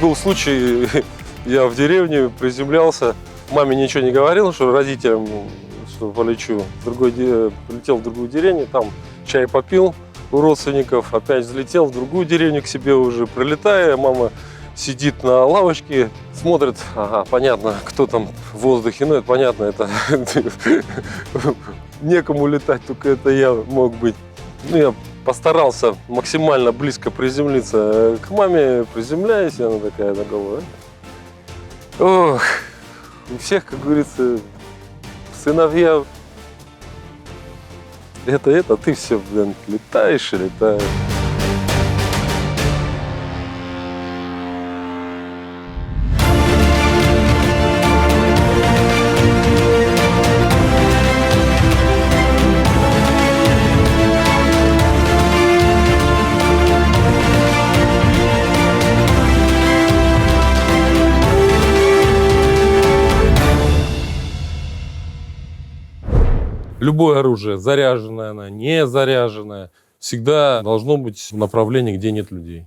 был случай, я в деревне приземлялся, маме ничего не говорил, что родителям, что полечу. Полетел в другую деревню, там чай попил у родственников, опять взлетел в другую деревню к себе уже. Прилетая, мама сидит на лавочке, смотрит, ага, понятно, кто там в воздухе, ну это понятно, это некому летать, только это я мог быть. Ну, я постарался максимально близко приземлиться к маме, приземляюсь, и она такая на голову. Ох, у всех, как говорится, сыновья, это, ты все, блин, летаешь и летаешь. Любое оружие, заряженное оно, не заряженное, всегда должно быть в направлении, где нет людей.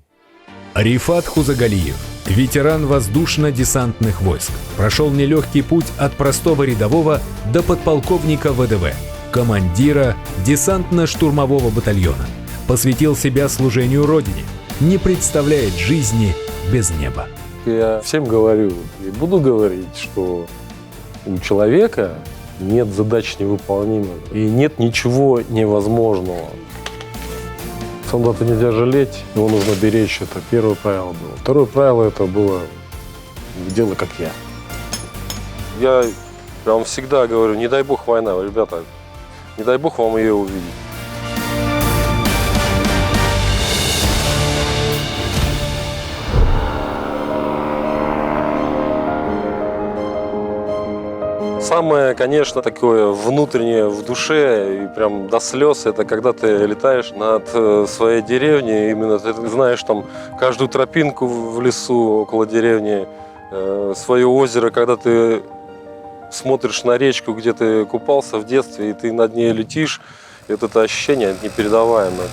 Рифат Хузагалиев, ветеран воздушно-десантных войск, прошел нелегкий путь от простого рядового до подполковника ВДВ, командира десантно-штурмового батальона. Посвятил себя служению Родине, не представляет жизни без неба. Я всем говорю и буду говорить, что у человека нет задач невыполнимых и нет ничего невозможного. Солдата нельзя жалеть, его нужно беречь. Это первое правило было. Второе правило это было делай как я. Я вам всегда говорю, не дай бог война, ребята, не дай бог вам ее увидеть. Самое, конечно, такое внутреннее в душе и прям до слез, это когда ты летаешь над своей деревней, именно ты знаешь там каждую тропинку в лесу около деревни, свое озеро, когда ты смотришь на речку, где ты купался в детстве, и ты над ней летишь, и вот это ощущение непередаваемое.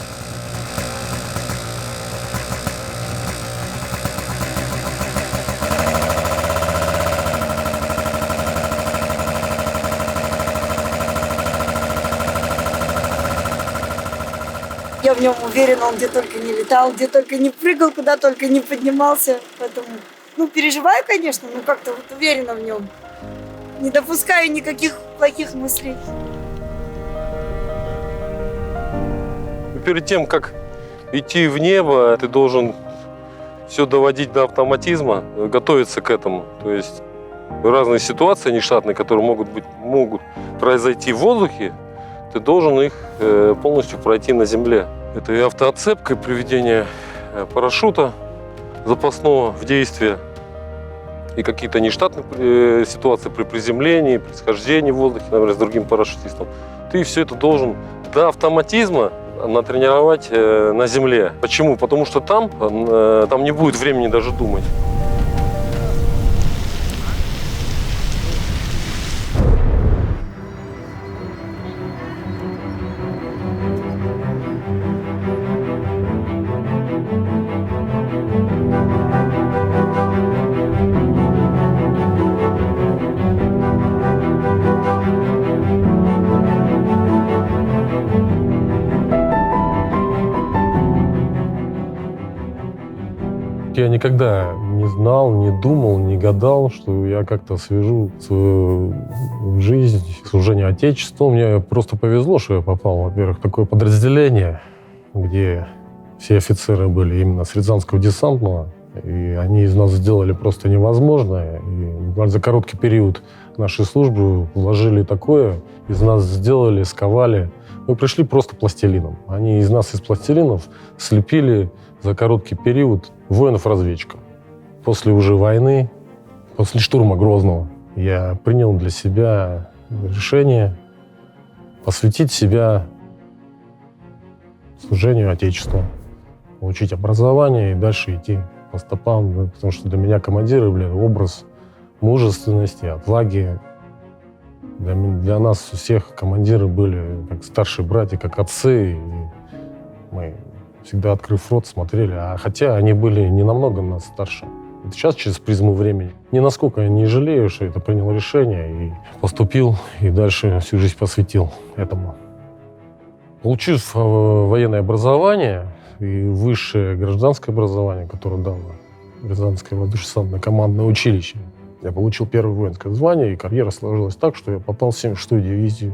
Я в нем уверена, он где только не летал, где только не прыгал, куда только не поднимался. Поэтому, переживаю, конечно, но как-то вот уверена в нем. Не допускаю никаких плохих мыслей. Перед тем, как идти в небо, ты должен все доводить до автоматизма, готовиться к этому. То есть разные ситуации нештатные, которые могут произойти в воздухе, ты должен их полностью пройти на земле. Это и автоотцепка, и приведение парашюта запасного в действие, и какие-то нештатные ситуации при приземлении, при схождении в воздухе, например, с другим парашютистом. Ты все это должен до автоматизма натренировать на земле. Почему? Потому что там не будет времени даже думать. Я никогда не знал, не думал, не гадал, что я как-то свяжу свою жизнь, служение Отечеству. Мне просто повезло, что я попал, во-первых, в такое подразделение, где все офицеры были именно с Рязанского десантного, и они из нас сделали просто невозможное. И буквально за короткий период нашей службы вложили такое, из нас сделали, сковали. Мы пришли просто пластилином. Они из нас, из пластилинов, слепили за короткий период воинов-разведчиков. После уже войны, после штурма Грозного, я принял для себя решение посвятить себя служению Отечеству, получить образование и дальше идти по стопам, потому что для меня командиры, образ мужественности, отваги. Для нас всех командиры были как старшие братья, как отцы. И мы всегда, открыв рот, смотрели. Хотя они были не намного нас старше. Это сейчас через призму времени. Ни насколько я не жалею, что это принял решение и поступил, и дальше всю жизнь посвятил этому. Получив военное образование и высшее гражданское образование, которое дало Рязанское воздушно-десантное командное училище, я получил первое воинское звание, и карьера сложилась так, что я попал в 76-ю дивизию,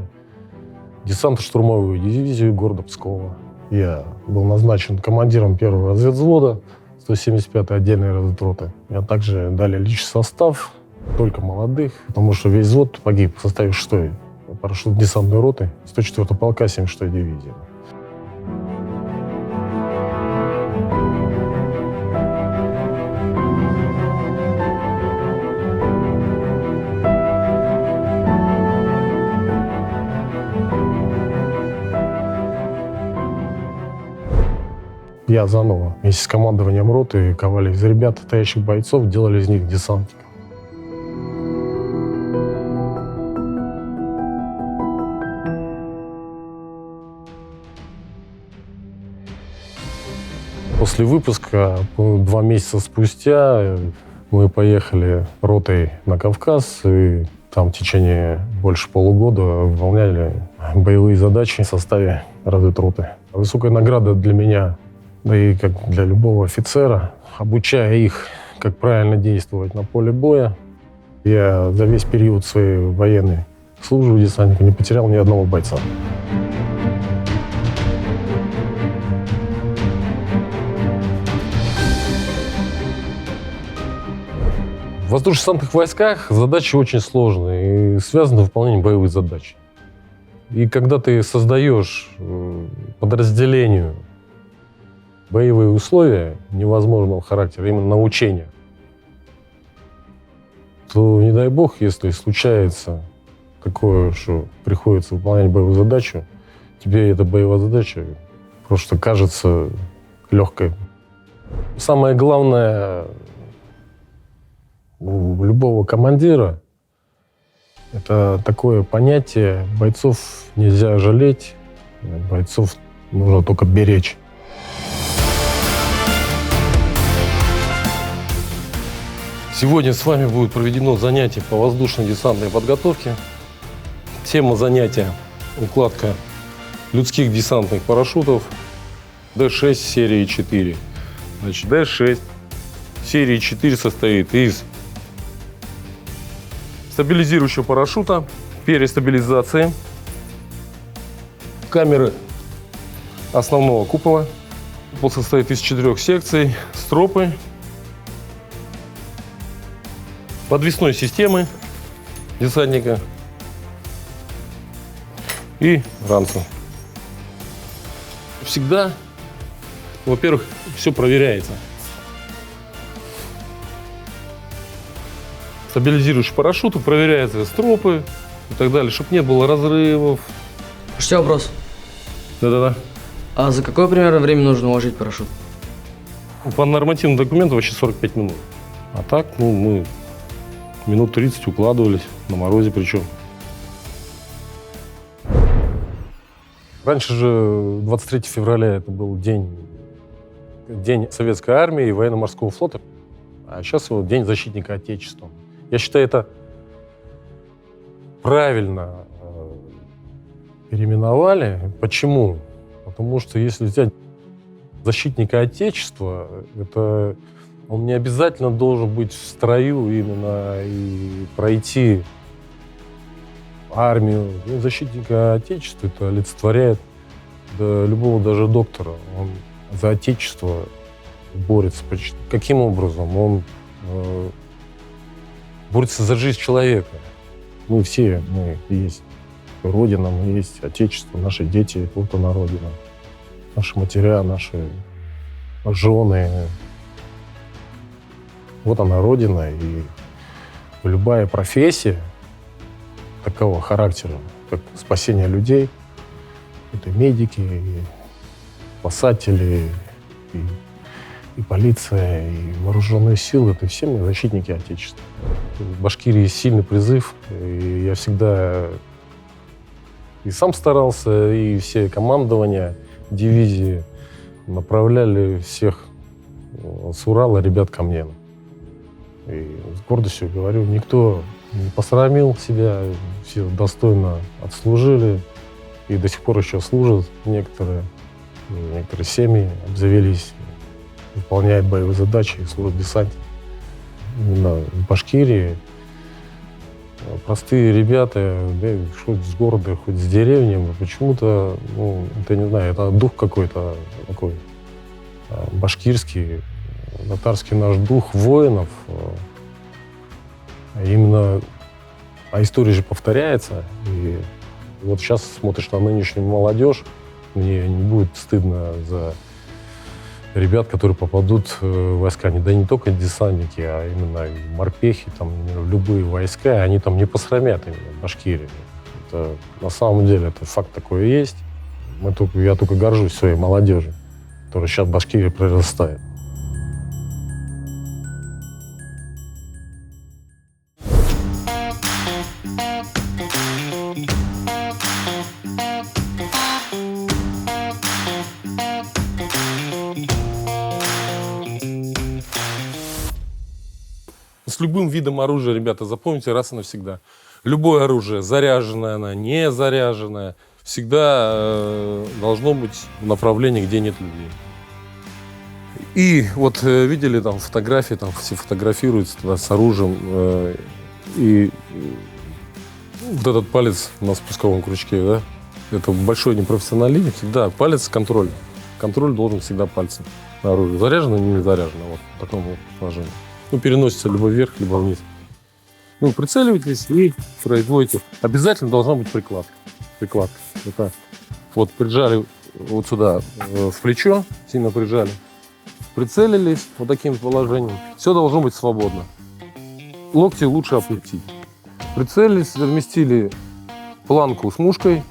десантно-штурмовую дивизию города Пскова. Я был назначен командиром первого разведвзвода 175-й отдельной разведроты. Меня также дали личный состав, только молодых, потому что весь взвод погиб в составе 6-й парашютно-десантной роты 104-го полка 76-й дивизии. Я заново вместе с командованием роты ковали из ребят, стоящих бойцов, делали из них десантников. После выпуска, 2 месяца спустя, мы поехали ротой на Кавказ, и там в течение больше полугода выполняли боевые задачи в составе разведроты. Высокая награда для меня, да и как для любого офицера, обучая их, как правильно действовать на поле боя. Я за весь период своей военной службы десантника не потерял ни одного бойца. В воздушно-десантных войсках задачи очень сложные и связаны с выполнением боевых задач. И когда ты создаешь подразделению боевые условия невозможного характера, именно на учениях, то, не дай бог, если случается такое, что приходится выполнять боевую задачу, тебе эта боевая задача просто кажется легкой. Самое главное у любого командира — это такое понятие: бойцов нельзя жалеть, бойцов нужно только беречь. Сегодня с вами будет проведено занятие по воздушно-десантной подготовке. Тема занятия — укладка людских десантных парашютов Д-6 серии 4. Значит, Д-6 серии 4 состоит из стабилизирующего парашюта, перестабилизации, камеры основного купола. Купол состоит из 4 секций, стропы, подвесной системы десантника и ранца. Всегда, во-первых, все проверяется. Стабилизирующий парашют, проверяются стропы и так далее, чтобы не было разрывов. Что вопрос? Да-да-да. А за какое примерно время нужно уложить парашют? По нормативному документу вообще 45 минут. А так, мы минут 30 укладывались, на морозе причем. Раньше же 23 февраля это был день Советской армии и военно-морского флота, а сейчас его День защитника Отечества. Я считаю, это правильно переименовали. Почему? Потому что если взять защитника Отечества, это он не обязательно должен быть в строю именно и пройти армию. Защитника Отечества это олицетворяет любого даже доктора. Он за Отечество борется. Каким образом? Он борется за жизнь человека. Мы есть Родина, мы есть Отечество, наши дети, вот она Родина. Наши матеря, наши жены. Вот она Родина, и любая профессия такого характера, как спасение людей, это медики, и спасатели, и полиция, и вооруженные силы, это все мы защитники Отечества. В Башкирии сильный призыв, и я всегда и сам старался, и все командования дивизии направляли всех с Урала ребят ко мне. И с гордостью говорю, никто не посрамил себя, все достойно отслужили и до сих пор еще служат некоторые семьи обзавелись, выполняют боевые задачи, служат в десанте. Именно в Башкирии простые ребята, да, хоть с города, хоть с деревни, но почему-то, ну, это, не знаю, это дух какой-то такой башкирский, татарский наш дух воинов. Именно, история же повторяется. И вот сейчас смотришь на нынешнюю молодежь, мне не будет стыдно за ребят, которые попадут в войска, не только десантники, а именно и морпехи, там, любые войска, они там не посрамят именно Башкирию. Это, на самом деле это факт такой и есть. Я только горжусь своей молодежью, которая сейчас в Башкирии прорастает. С любым видом оружия, ребята, запомните раз и навсегда. Любое оружие, заряженное оно, не заряженное, всегда должно быть в направлении, где нет людей. И вот видели там фотографии, там все фотографируются туда с оружием. И вот этот палец на спусковом крючке, да, это большой непрофессионализм. Всегда палец контроль. Контроль должен всегда пальцем на оружие. Заряжено, не заряжено. Вот в таком вот положении. Ну, переносится либо вверх, либо вниз. Ну, прицеливайтесь и производите. Обязательно должна быть прикладка. Прикладка. Это вот прижали вот сюда в плечо, сильно прижали. Прицелились вот таким положением. Все должно быть свободно. Локти лучше опустить. Прицелились, совместили планку с мушкой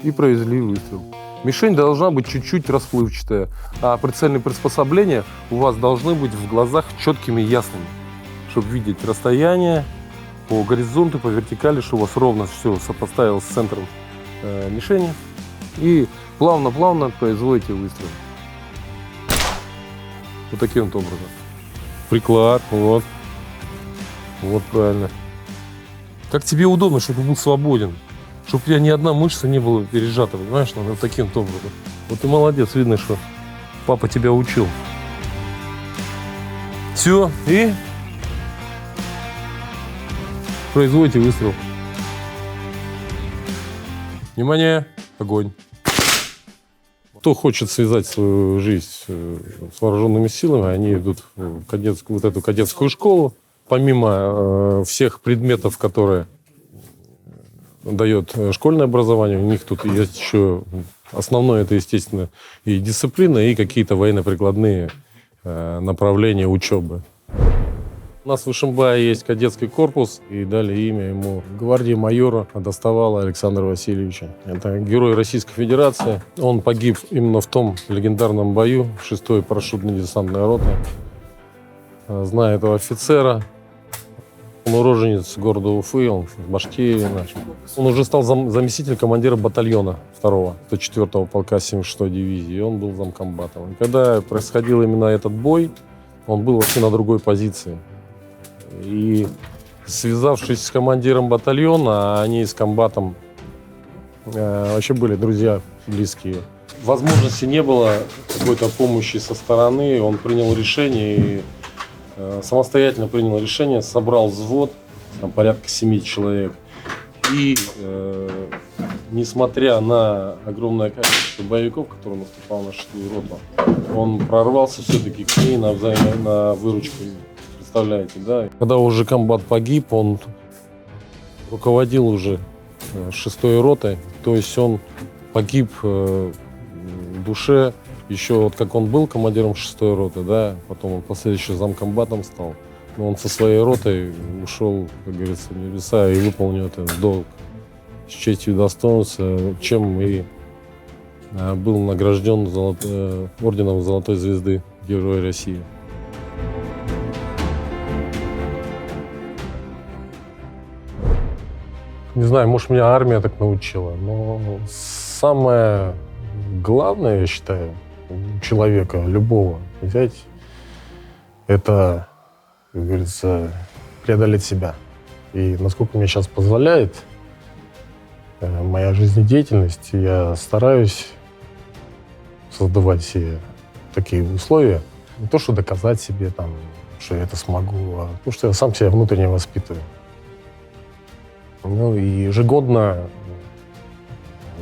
и провели выстрел. Мишень должна быть чуть-чуть расплывчатая, а прицельные приспособления у вас должны быть в глазах четкими и ясными, чтобы видеть расстояние по горизонту, по вертикали, чтобы у вас ровно все сопоставилось с центром мишени. И плавно-плавно производите выстрел. Вот таким вот образом. Приклад, вот. Вот правильно. Как тебе удобно, чтобы ты был свободен. Чтобы у тебя ни одна мышца не была пережата, понимаешь? Надо вот таким вот образом. Вот ты молодец, видно, что папа тебя учил. Все, и производите выстрел. Внимание, огонь. Кто хочет связать свою жизнь с вооруженными силами, они идут в вот эту кадетскую школу. Помимо всех предметов, которые дает школьное образование, у них тут есть еще основное, это, естественно, и дисциплина, и какие-то военно-прикладные направления учебы. У нас в Ишимбае есть кадетский корпус, и дали имя ему гвардии майора Доставала Александра Васильевича. Это герой Российской Федерации. Он погиб именно в том легендарном бою, 6-й парашютно-десантная рота. Знаю этого офицера. Он уроженец города Уфы, он в Башкирии. Он уже стал заместителем командира батальона 2-го, 104-го полка 76-й дивизии. Он был замкомбатом. И когда происходил именно этот бой, он был вообще на другой позиции. И связавшись с командиром батальона, они с комбатом вообще были друзья близкие. Возможности не было какой-то помощи со стороны. Он принял решение и самостоятельно принял решение, собрал взвод, там порядка 7 человек. И несмотря на огромное количество боевиков, которые наступал на 6-ю роту, он прорвался все-таки к ней на выручку. Представляете, да? Когда уже комбат погиб, он руководил уже 6-й ротой, то есть он погиб в душе. Еще вот как он был командиром 6-й роты, да, потом он последующий замкомбатом стал. Но он со своей ротой ушел, как говорится, в небеса и выполнил этот долг с честью и достоинством, чем и был награжден орденом Золотой Звезды Героя России. Не знаю, может, меня армия так научила, но самое главное, я считаю, у человека, любого, взять, это как говорится, преодолеть себя. И насколько мне сейчас позволяет моя жизнедеятельность, я стараюсь создавать себе такие условия. Не то, что доказать себе, там, что я это смогу, а то, что я сам себя внутренне воспитываю. Ну и ежегодно,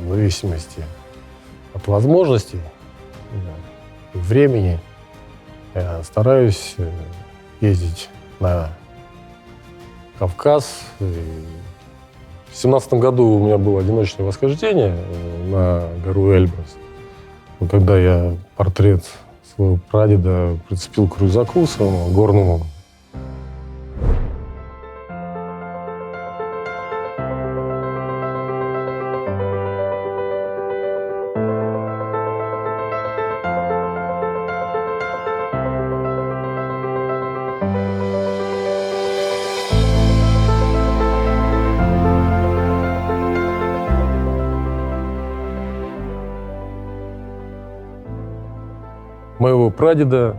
в зависимости от возможностей, времени, я стараюсь ездить на Кавказ. И в 2017 году у меня было одиночное восхождение на гору Эльбрус. Когда я портрет своего прадеда прицепил к рюкзаку своему горному. Моего прадеда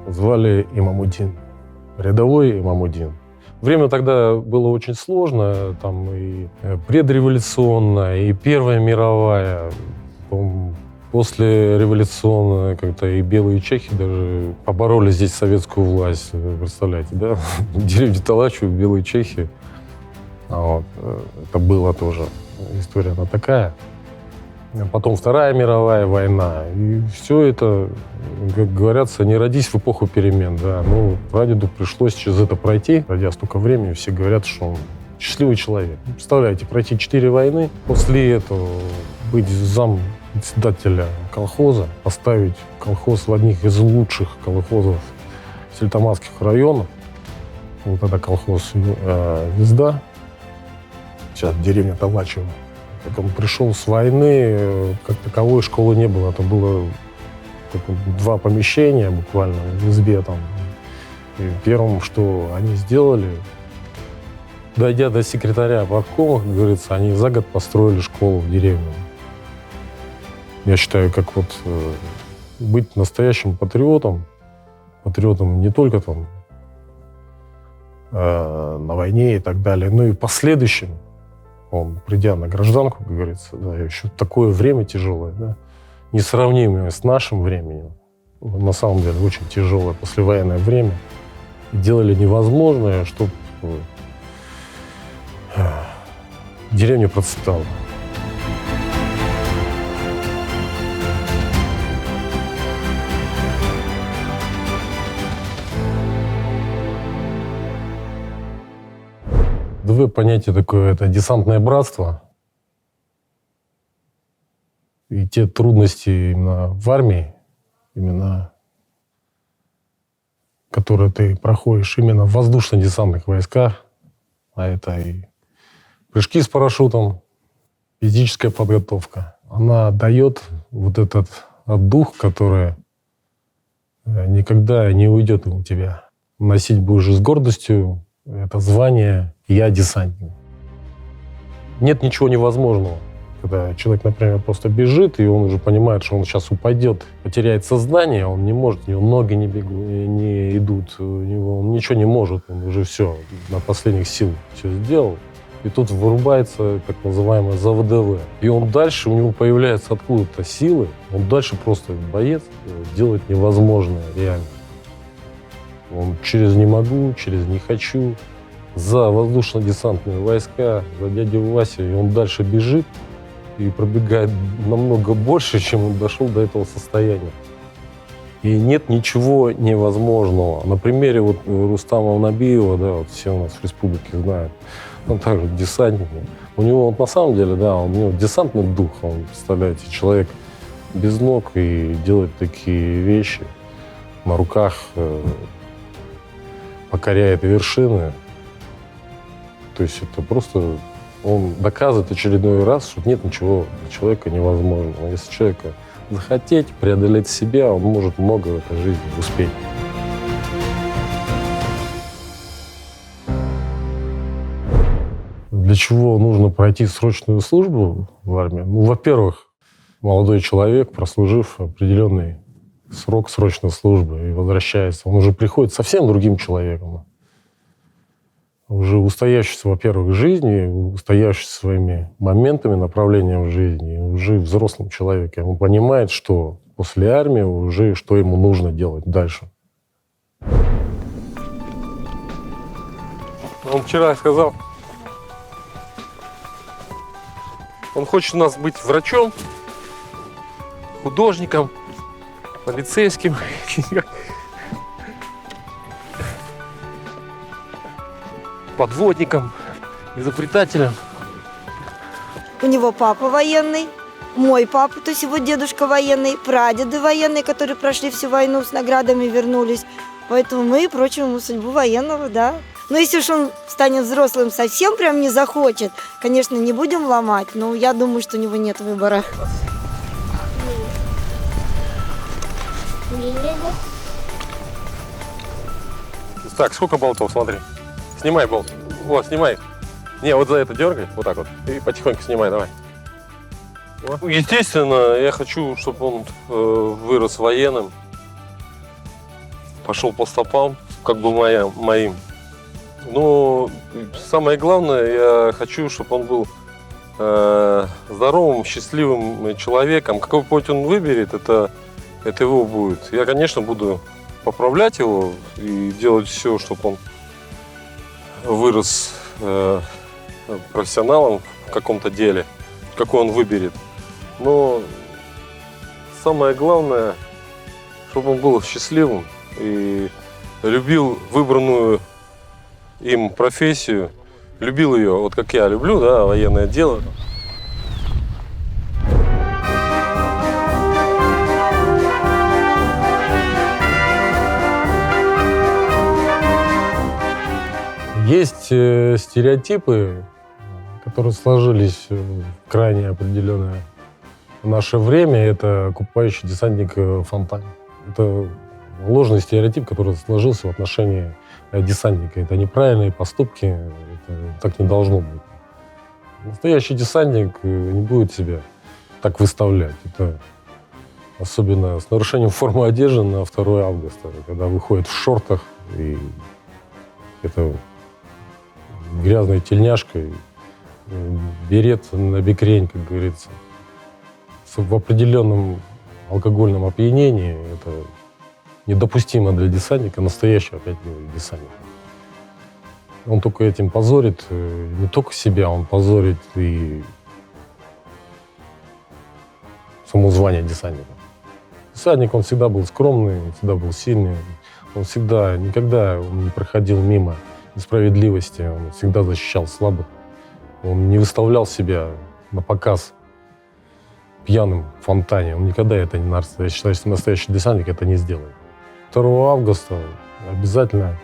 звали Имамудин, рядовой Имамудин. Время тогда было очень сложно, там и предреволюционная, и Первая мировая. После революционная как-то и белые чехи даже побороли здесь советскую власть, представляете, да? В деревне Талачу белые чехи. Вот. Это было тоже история она такая. Потом Вторая мировая война. И все это, как говорится, не родись в эпоху перемен. Да. Ну, прадеду пришлось через это пройти. Пройдя столько времени, все говорят, что он счастливый человек. Представляете, пройти 4 войны, после этого быть зам председателя колхоза, поставить колхоз в одних из лучших колхозов сельтаматских районов. Вот это колхоз «Звезда», сейчас деревня Талачево. Как он пришел с войны, как таковой школы не было. Это было 2 помещения буквально в избе там. И первым, что они сделали, дойдя до секретаря парткома, как говорится, они за год построили школу в деревне. Я считаю, как вот быть настоящим патриотом не только там на войне и так далее, но и последующим. Он, придя на гражданку, как говорится, да, еще такое время тяжелое, да, несравнимое с нашим временем, на самом деле очень тяжелое послевоенное время, делали невозможное, чтобы деревня процветала. Понятие такое, это десантное братство. И те трудности именно в армии, именно которые ты проходишь именно в воздушно-десантных войсках, а это и прыжки с парашютом, физическая подготовка, она дает вот этот дух, который никогда не уйдет у тебя. Носить будешь с гордостью это звание «Я десантник». Нет ничего невозможного. Когда человек, например, просто бежит, и он уже понимает, что он сейчас упадет, потеряет сознание, он не может, у него ноги не идут, он ничего не может, он уже все, на последних сил все сделал. И тут вырубается так называемое ЗВДВ. И он дальше, у него появляются откуда-то силы, он дальше просто боец делает невозможное реально. Он через «не могу», через «не хочу», за воздушно-десантные войска, за дядю Васю, и он дальше бежит и пробегает намного больше, чем он дошел до этого состояния. И нет ничего невозможного. На примере вот Рустама Набиева, да, вот все у нас в республике знают, он также десантник. У него вот на самом деле, да, у него десантный дух, он, представляете, человек без ног и делает такие вещи, на руках покоряет вершины. То есть это просто он доказывает очередной раз, что нет ничего для человека невозможного. Если человека захотеть, преодолеть себя, он может много в этой жизни успеть. Для чего нужно пройти срочную службу в армии? Ну, во-первых, молодой человек, прослужив определенный срок срочной службы и возвращается, он уже приходит совсем другим человеком. уже устоявшийся, во-первых, в жизни, устоявшийся своими моментами, направлением в жизни, уже взрослым человеком. Он понимает, что после армии уже что ему нужно делать дальше. Он вчера сказал, он хочет у нас быть врачом, художником, полицейским, подводником, изобретателем. У него папа военный, мой папа, то есть его дедушка военный, прадеды военные, которые прошли всю войну с наградами, вернулись. Поэтому мы прочим ему судьбу военного, да. Но если уж он станет взрослым, совсем прям не захочет, конечно, не будем ломать, но я думаю, что у него нет выбора. Так, сколько болтов, смотри. Снимай болт. Вот, снимай. Не, вот за это дергай, вот так вот. И потихоньку снимай, давай. Вот. Естественно, я хочу, чтобы он вырос военным. Пошел по стопам, как бы моим. Но самое главное, я хочу, чтобы он был здоровым, счастливым человеком. Какой путь он выберет, это его будет. Я, конечно, буду поправлять его и делать все, чтобы он вырос профессионалом в каком-то деле, какой он выберет. Но самое главное, чтобы он был счастливым и любил выбранную им профессию, любил ее, вот как я люблю, да, военное дело. Есть стереотипы, которые сложились в крайне определенное в наше время. Это купающий десантник в фонтане. Это ложный стереотип, который сложился в отношении десантника. Это неправильные поступки, это так не должно быть. Настоящий десантник не будет себя так выставлять. Это особенно с нарушением формы одежды на 2 августа, когда выходит в шортах, и это грязной тельняшкой, берет на бекрень, как говорится. В определенном алкогольном опьянении это недопустимо для десантника, настоящего опять десантника. Он только этим позорит не только себя, он позорит и само звание десантника. Десантник, он всегда был скромный, он всегда был сильный, он всегда, никогда он не проходил мимо несправедливости, он всегда защищал слабых. Он не выставлял себя на показ пьяным в фонтане. Он никогда это не... Я считаю, что настоящий десантник это не сделает. 2 августа обязательно,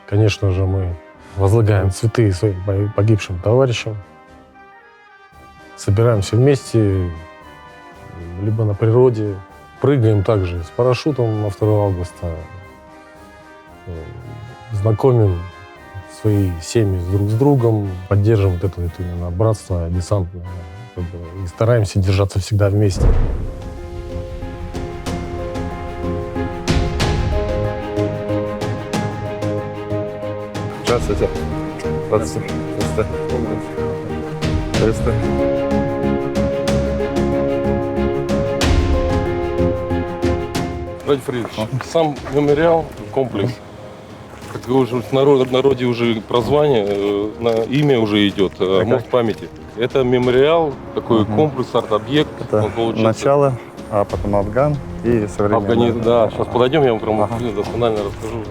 конечно же, мы возлагаем цветы своим погибшим товарищам. Собираемся вместе, либо на природе. Прыгаем также с парашютом на 2 августа. Знакомим свои семьи друг с другом, поддерживаем вот это именно братство десантное. И стараемся держаться всегда вместе. Здравствуйте. Здравствуйте. Здравствуйте. Ради Фридович, сам мемориал, комплекс, как уже в народе уже прозвание, на имя уже идет, мост памяти. Это мемориал, такой комплекс, арт-объект. Это начало, а потом Афган и современный. Да, сейчас подойдем, я вам прям досконально расскажу.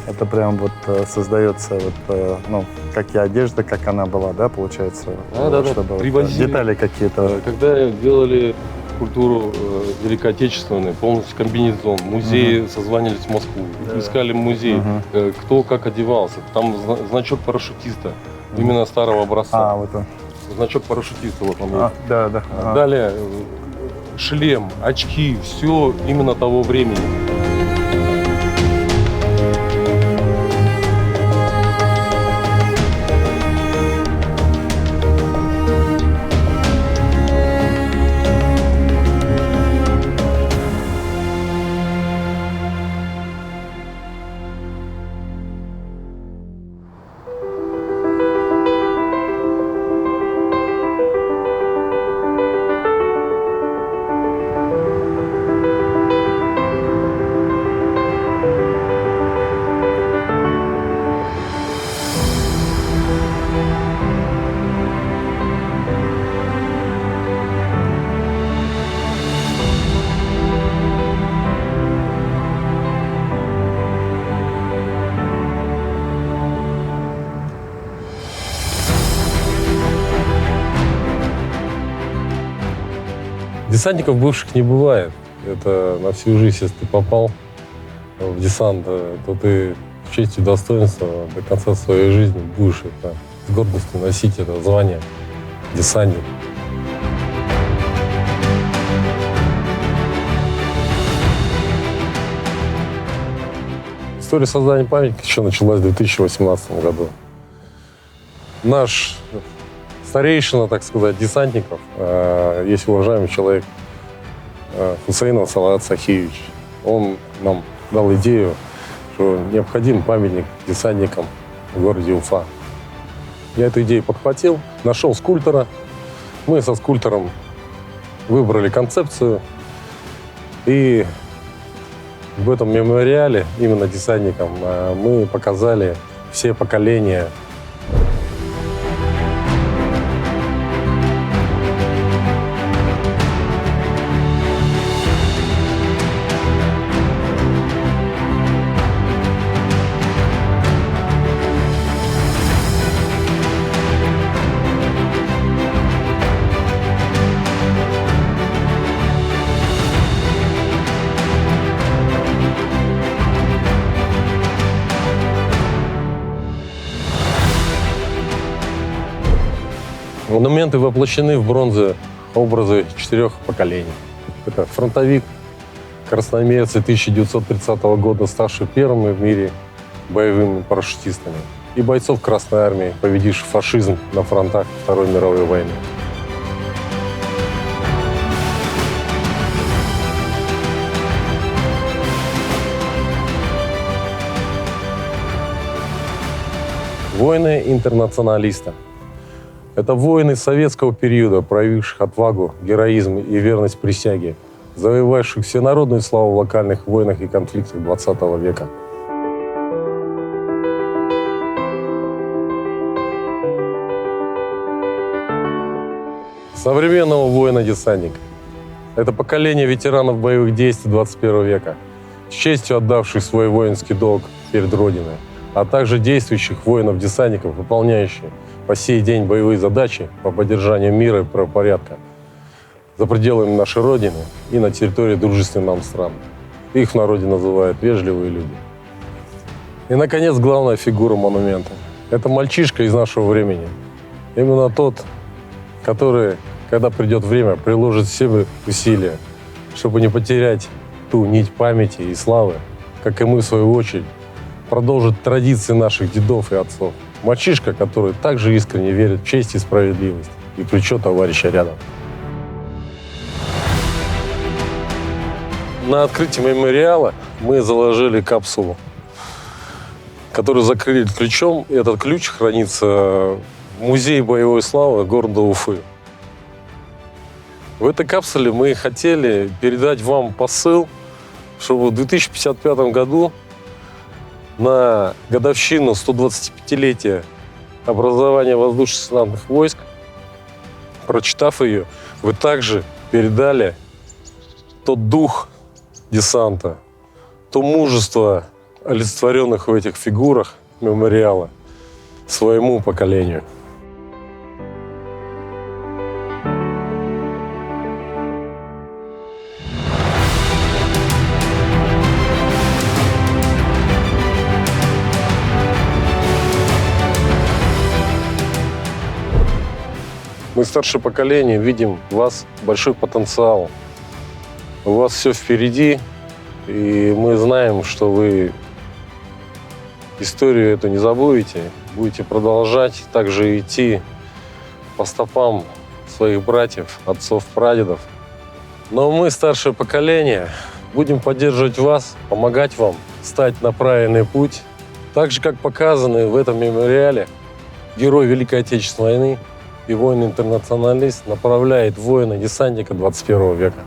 Это прям вот создается, вот, ну, как и одежда, как она была, да, получается? Да, чтобы привозили. Детали какие-то. Когда делали культуру Великой Отечественной, полностью комбинезон, музеи созванивались в Москву, искали музей, кто как одевался. Там значок парашютиста, именно старого образца. Вот он. Значок парашютиста, вот он есть. Да. Далее шлем, очки, все именно того времени. Десантников бывших не бывает. Это на всю жизнь, если ты попал в десант, то ты в честь и достоинство до конца своей жизни будешь это, с гордостью носить это звание десантник. История создания памятника еще началась в 2018 году. Наш старейшина, так сказать, десантников, есть уважаемый человек Хусейнов Салават Сахиевич. Он нам дал идею, что необходим памятник десантникам в городе Уфа. Я эту идею подхватил, нашел скульптора. Мы со скульптором выбрали концепцию. И в этом мемориале, именно десантникам, мы показали все поколения. Монументы воплощены в бронзе образы 4 поколений. Это фронтовик, красноармейцы 1930 года, ставшие первыми в мире боевыми парашютистами, и бойцов Красной Армии, победивших фашизм на фронтах Второй мировой войны. Воины-интернационалисты. Это воины советского периода, проявивших отвагу, героизм и верность присяге, завоевавших всенародную славу в локальных войнах и конфликтах XX века. Современного воина-десантника. Это поколение ветеранов боевых действий 21 века, с честью отдавших свой воинский долг перед Родиной, а также действующих воинов-десантников, выполняющих по сей день боевые задачи по поддержанию мира и правопорядка за пределами нашей Родины и на территории дружественных нам стран. Их в народе называют вежливые люди. И, наконец, главная фигура монумента. Это мальчишка из нашего времени. Именно тот, который, когда придет время, приложит все усилия, чтобы не потерять ту нить памяти и славы, как и мы, в свою очередь, продолжить традиции наших дедов и отцов. Мальчишка, который также искренне верит в честь и справедливость и плечо товарища рядом. На открытии мемориала мы заложили капсулу, которую закрыли ключом. И этот ключ хранится в Музее боевой славы города Уфы. В этой капсуле мы хотели передать вам посыл, чтобы в 2055 году на годовщину 125-летия образования воздушно-десантных войск, прочитав ее, вы также передали тот дух десанта, то мужество, олицетворенных в этих фигурах мемориала, своему поколению. Мы, старшее поколение, видим в вас большой потенциал. У вас все впереди, и мы знаем, что вы историю эту не забудете, будете продолжать также идти по стопам своих братьев, отцов, прадедов. Но мы, старшее поколение, будем поддерживать вас, помогать вам стать на правильный путь. Так же, как показаны в этом мемориале, герой Великой Отечественной войны и воин-интернационалист направляет воина-десантника 21 века.